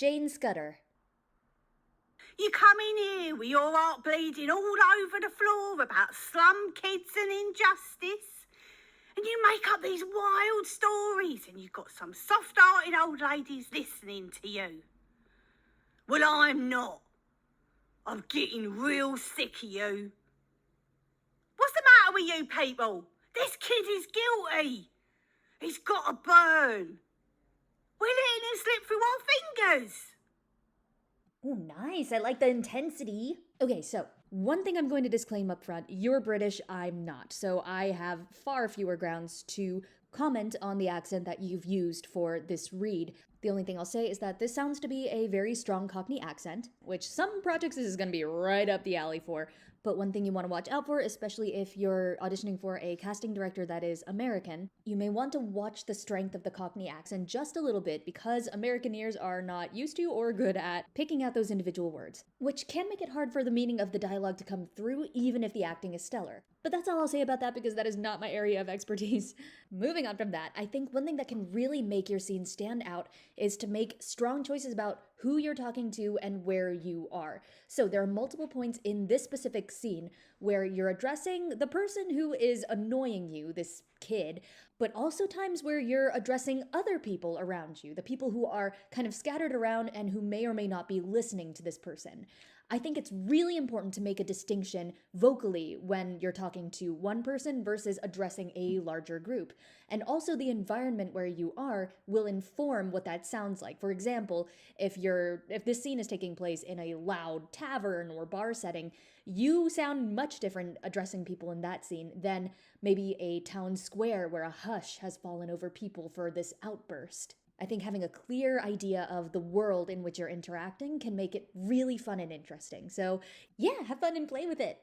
Jane Scudder. You come in here with your heart bleeding all over the floor about slum kids and injustice. And you make up these wild stories and you've got some soft-hearted old ladies listening to you. Well, I'm not. I'm getting real sick of you. What's the matter with you people? This kid is guilty. He's got to burn. We're letting him slip through our fingers. Oh, nice. I like the intensity. Okay, so one thing I'm going to disclaim up front, you're British, I'm not. So I have far fewer grounds to comment on the accent that you've used for this read. The only thing I'll say is that this sounds to be a very strong Cockney accent, which some projects this is going to be right up the alley for. But one thing you want to watch out for, especially if you're auditioning for a casting director that is American, you may want to watch the strength of the Cockney accent just a little bit because American ears are not used to or good at picking out those individual words, which can make it hard for the meaning of the dialogue to come through even if the acting is stellar. But that's all I'll say about that because that is not my area of expertise. Moving on from that, I think one thing that can really make your scene stand out is to make strong choices about who you're talking to and where you are. So there are multiple points in this specific scene where you're addressing the person who is annoying you, this kid, but also times where you're addressing other people around you, the people who are kind of scattered around and who may or may not be listening to this person. I think it's really important to make a distinction vocally when you're talking to one person versus addressing a larger group. And also the environment where you are will inform what that sounds like. For example, if this scene is taking place in a loud tavern or bar setting, you sound much different addressing people in that scene than maybe a town square where a hush has fallen over people for this outburst. I think having a clear idea of the world in which you're interacting can make it really fun and interesting. So, yeah, have fun and play with it.